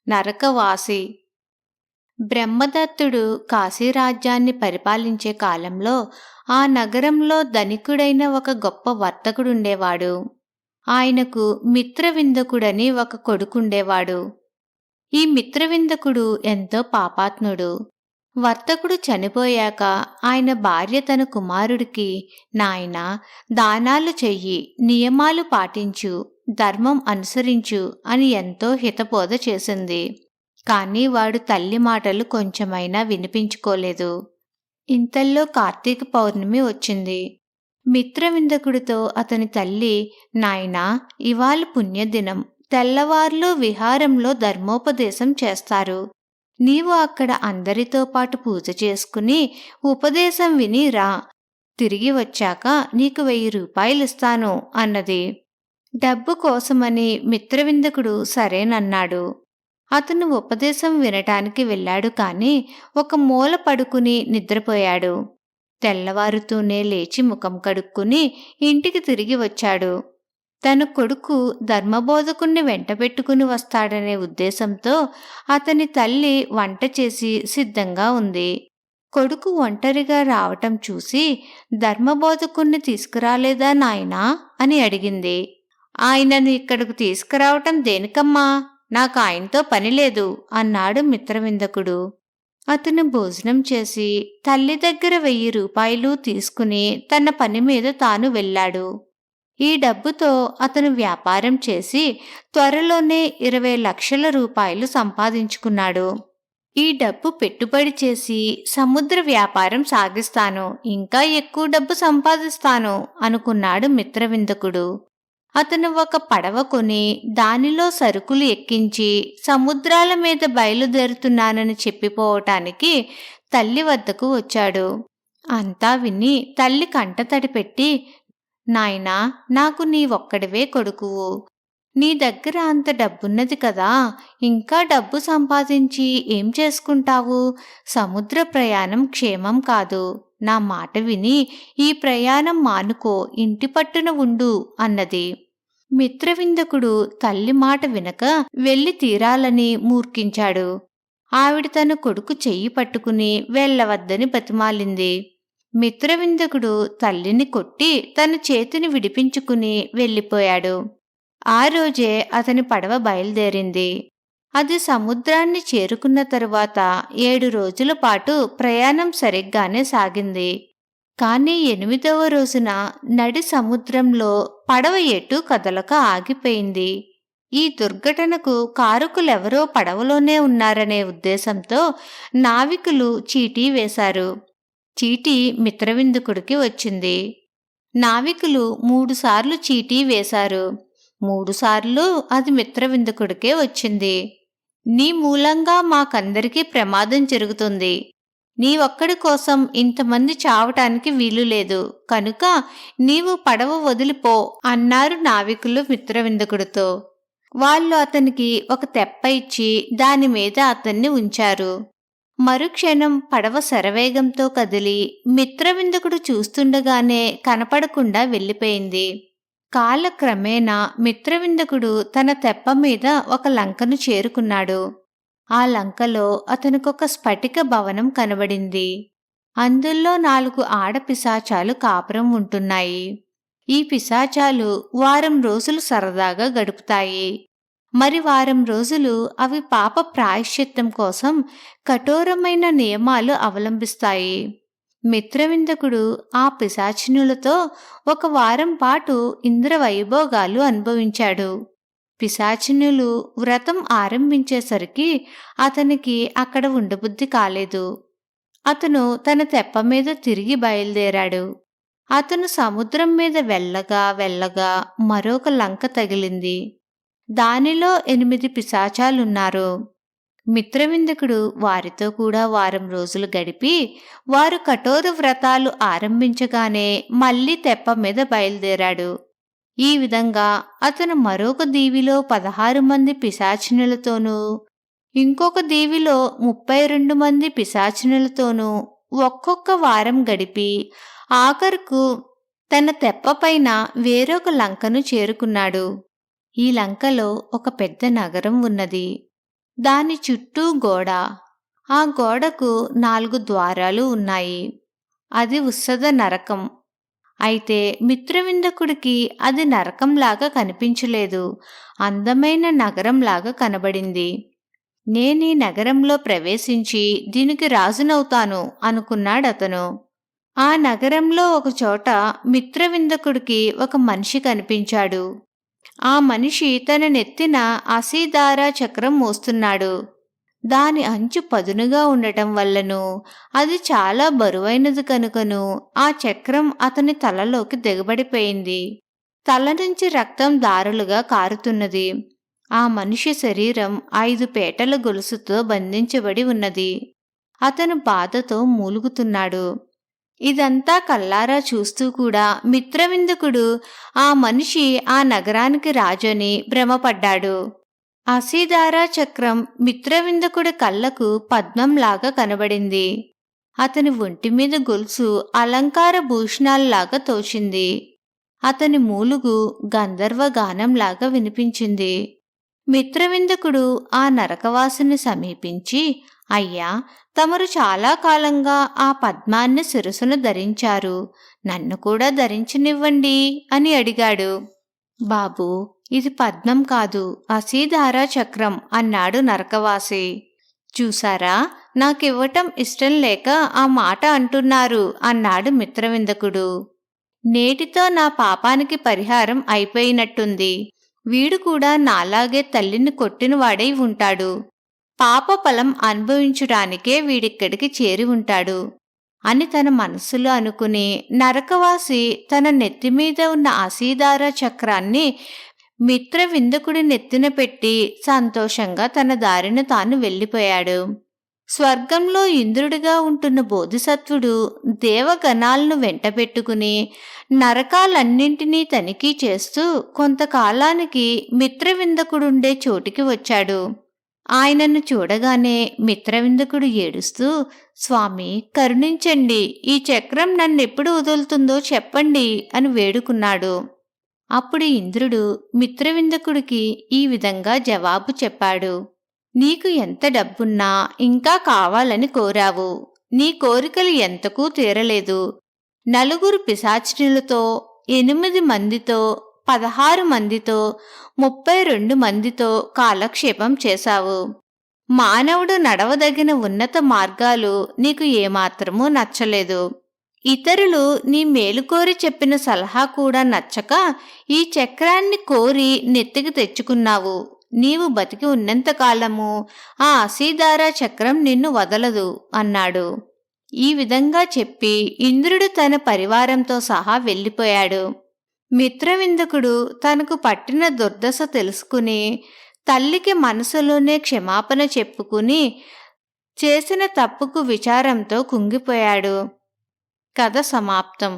నరకవాసి. బ్రహ్మదత్తుడు కాశీరాజ్యాన్ని పరిపాలించే కాలంలో ఆ నగరంలో ధనికుడైన ఒక గొప్ప వర్తకుడుండేవాడు. ఆయనకు మిత్రవిందకుడని ఒక కొడుకుండేవాడు. ఈ మిత్రవిందకుడు ఎంతో పాపాత్ముడు. వర్తకుడు చనిపోయాక ఆయన భార్య తన కుమారుడికి, నాయనా, దానాలు చెయ్యి, నియమాలు పాటించు, ధర్మం అనుసరించు అని ఎంతో హితబోధ చేసింది. కాని వాడు తల్లి మాటలు కొంచెమైనా వినిపించుకోలేదు. ఇంతల్లో కార్తీక పౌర్ణమి వచ్చింది. మిత్రవిందకుడితో అతని తల్లి, నాయనా, ఇవాళ పుణ్యదినం, తెల్లవార్లు విహారంలో ధర్మోపదేశం చేస్తారు. నీవు అక్కడ అందరితో పాటు పూజ చేసుకుని ఉపదేశం విని రా. తిరిగి వచ్చాక నీకు 1000 రూపాయలిస్తాను అన్నది. డబ్బు కోసమని మిత్రవిందకుడు సరేనన్నాడు. అతను ఉపదేశం వినటానికి వెళ్ళాడు కాని ఒక మూల పడుకుని నిద్రపోయాడు. తెల్లవారుతూనే లేచి ముఖం కడుక్కుని ఇంటికి తిరిగి వచ్చాడు. తన కొడుకు ధర్మబోధకుణ్ణి వెంటబెట్టుకుని వస్తాడనే ఉద్దేశంతో అతని తల్లి వంట చేసి సిద్ధంగా ఉంది. కొడుకు ఒంటరిగా రావటం చూసి, ధర్మబోధకుణ్ణి తీసుకురాలేదా నాయనా అని అడిగింది. ఆయనను ఇక్కడకు తీసుకురావటం దేనికమ్మా? నాకు ఆయనతో పనిలేదు అన్నాడు మిత్రవిందకుడు. అతను భోజనం చేసి తల్లి దగ్గర 1000 రూపాయలు తీసుకుని తన పని మీద తాను వెళ్ళాడు. ఈ డబ్బుతో అతను వ్యాపారం చేసి త్వరలోనే 20 లక్షల రూపాయలు సంపాదించుకున్నాడు. ఈ డబ్బు పెట్టుబడి చేసి సముద్ర వ్యాపారం సాగిస్తాను, ఇంకా ఎక్కువ డబ్బు సంపాదిస్తాను అనుకున్నాడు మిత్రవిందకుడు. అతను ఒక పడవ కొని దానిలో సరుకులు ఎక్కించి సముద్రాల మీద బయలుదేరుతున్నానని చెప్పిపోవటానికి తల్లి వద్దకు వచ్చాడు. అంతా విని తల్లి కంటతడి పెట్టి, నాయనా, నాకు నీవొక్కడివే కొడుకువు. నీ దగ్గర అంత డబ్బున్నది కదా, ఇంకా డబ్బు సంపాదించి ఏం చేసుకుంటావు? సముద్ర ప్రయాణం క్షేమం కాదు. నా మాట విని ఈ ప్రయాణం మానుకో, ఇంటి పట్టున ఉండు అన్నది. మిత్రవిందకుడు తల్లి మాట వినక వెళ్ళి తీరాలని మూర్ఖించాడు. ఆవిడ తన కొడుకు చెయ్యి పట్టుకుని వెళ్ళవద్దని బతిమాలింది. మిత్రవిందకుడు తల్లిని కొట్టి తన చేతిని విడిపించుకుని వెళ్ళిపోయాడు. ఆ రోజే అతని పడవ బయలుదేరింది. అది సముద్రాన్ని చేరుకున్న తరువాత 7 రోజుల పాటు ప్రయాణం సరిగ్గానే సాగింది. కాని 8వ రోజున నడి సముద్రంలో పడవ ఎటూ కదలక ఆగిపోయింది. ఈ దుర్ఘటనకు కారకులెవరో పడవలోనే ఉన్నారనే ఉద్దేశంతో నావికులు చీటీ వేశారు. చీటీ మిత్రవిందకుడికి వచ్చింది. నావికులు 3 సార్లు చీటీ వేశారు. 3 సార్లు అది మిత్రవిందకుడికే వచ్చింది. నీ మూలంగా మాకందరికీ ప్రమాదం జరుగుతుంది. నీ ఒక్కడి కోసం ఇంతమంది చావటానికి వీలులేదు, కనుక నీవు పడవ వదిలిపో అన్నారు నావికులు మిత్రవిందకుడితో. వాళ్ళు అతనికి ఒక తెప్ప ఇచ్చి దానిమీద అతన్ని ఉంచారు. మరుక్షణం పడవ శరవేగంతో కదిలి మిత్రవిందకుడు చూస్తుండగానే కనపడకుండా వెళ్ళిపోయింది. కాలక్రమేణా మిత్రవిందకుడు తన తెప్ప మీద ఒక లంకను చేరుకున్నాడు. ఆ లంకలో అతనికొక స్ఫటిక భవనం కనబడింది. అందులో 4 ఆడపిశాచాలు కాపురం ఉంటున్నాయి. ఈ పిశాచాలు వారం రోజులు సరదాగా గడుపుతాయి. మరి వారం రోజులు అవి పాప ప్రాయశ్చిత్తం కోసం కఠోరమైన నియమాలు అవలంబిస్తాయి. మిత్రవిందకుడు ఆ పిశాచినులతో 1 వారం పాటు ఇంద్రవైభోగాలు అనుభవించాడు. పిశాచినులు వ్రతం ఆరంభించేసరికి అతనికి అక్కడ ఉండబుద్ధి కాలేదు. అతను తన తెప్ప మీద తిరిగి బయలుదేరాడు. అతను సముద్రం మీద వెళ్ళగా వెళ్ళగా మరొక లంక తగిలింది. దానిలో 8 పిశాచాలున్నారు. మిత్రవిందకుడు వారితో కూడా వారం రోజులు గడిపి వారు కఠోర వ్రతాలు ఆరంభించగానే మళ్లీ తెప్ప మీద బయలుదేరాడు. ఈ విధంగా అతను మరొక దీవిలో 16 మంది పిశాచినులతోనూ, ఇంకొక దీవిలో 32 మంది పిశాచినులతోనూ ఒక్కొక్క వారం గడిపి ఆఖరుకు తన తెప్పపైన వేరొక లంకను చేరుకున్నాడు. ఈ లంకలో ఒక పెద్ద నగరం ఉన్నది. దాని చుట్టూ గోడ. ఆ గోడకు 4 ద్వారాలు ఉన్నాయి. అది ఉస్సద నరకం. అయితే మిత్రవిందకుడికి అది నరకంలాగా కనిపించలేదు, అందమైన నగరంలాగా కనబడింది. నేనీ నగరంలో ప్రవేశించి దీనికి రాజునవుతాను అనుకున్నాడతను. ఆ నగరంలో ఒకచోట మిత్రవిందకుడికి ఒక మనిషి కనిపించాడు. ఆ మనిషి తన నెత్తిన అసీదారా చక్రం మోస్తున్నాడు. దాని అంచు పదునుగా ఉండటం వల్లను, అది చాలా బరువైనది కనుకను ఆ చక్రం అతని తలలోకి దిగబడిపోయింది. తల నుంచి రక్తం దారులుగా కారుతున్నది. ఆ మనిషి శరీరం 5 పేటల గొలుసుతో బంధించబడి ఉన్నది. అతను బాధతో మూలుగుతున్నాడు. ఇదంతా కల్లారా చూస్తూ కూడా మిత్రవిందకుడు ఆ మనిషి ఆ నగరానికి రాజని భ్రమపడ్డాడు. అసీదారా చక్రం మిత్రవిందకుడి కళ్ళకు పద్మంలాగా కనబడింది. అతని ఒంటిమీద గొలుసు అలంకార భూషణాల్లాగా తోచింది. అతని మూలుగు గంధర్వ గానంలాగా వినిపించింది. మిత్రవిందకుడు ఆ నరకవాసిని సమీపించి, అయ్యా, తమరు చాలా కాలంగా ఆ పద్మాన్ని శిరసున ధరించారు, నన్ను కూడా ధరించనివ్వండి అని అడిగాడు. బాబూ, ఇది పద్మం కాదు, అసీదారా చక్రం అన్నాడు నరకవాసి. చూసారా, నాకివ్వటం ఇష్టం లేక ఆ మాట అంటున్నారు అన్నాడు మిత్రవిందకుడు. నేటితో నా పాపానికి పరిహారం అయిపోయినట్టుంది. వీడు కూడా నాలాగే తల్లిని కొట్టినవాడై ఉంటాడు. పాప ఫలం అనుభవించడానికే వీడిక్కడికి చేరి ఉంటాడు అని తన మనస్సులో అనుకుని నరకవాసి తన నెత్తిమీద ఉన్న అసీదారా చక్రాన్ని మిత్రవిందకుడి నెత్తిన పెట్టి సంతోషంగా తన దారిన తాను వెళ్ళిపోయాడు. స్వర్గంలో ఇంద్రుడిగా ఉంటున్న బోధిసత్వుడు దేవగణాలను వెంటబెట్టుకుని నరకాలన్నింటినీ తనిఖీ చేస్తూ కొంతకాలానికి మిత్రవిందకుడుండే చోటికి వచ్చాడు. ఆయనను చూడగానే మిత్రవిందకుడు ఏడుస్తూ, స్వామి, కరుణించండి, ఈ చక్రం నన్నెప్పుడు వదులుతుందో చెప్పండి అని వేడుకున్నాడు. అప్పుడు ఇంద్రుడు మిత్రవిందకుడికి ఈ విధంగా జవాబు చెప్పాడు. నీకు ఎంత డబ్బున్నా ఇంకా కావాలని కోరావు. నీ కోరికలు ఎంతకూ తీరలేదు. 4 పిశాచినులతో, 8 మందితో, 16 మందితో, 32 మందితో కాలక్షేపం చేశావు. మానవుడు నడవదగిన ఉన్నత మార్గాలు నీకు ఏమాత్రమూ నచ్చలేదు. ఇతరులు నీ మేలు కోరి చెప్పిన సలహా కూడా నచ్చక ఈ చక్రాన్ని కోరి నెత్తికి తెచ్చుకున్నావు. నీవు బతికి ఉన్నంతకాలము ఆ అసీదారా చక్రం నిన్ను వదలదు అన్నాడు. ఈ విధంగా చెప్పి ఇంద్రుడు తన పరివారంతో సహా వెళ్ళిపోయాడు. మిత్రవిందకుడు తనకు పట్టిన దుర్దశ తెలుసుకుని తల్లికి మనసులోనే క్షమాపణ చెప్పుకుని చేసిన తప్పుకు విచారంతో కుంగిపోయాడు. కథ సమాప్తం.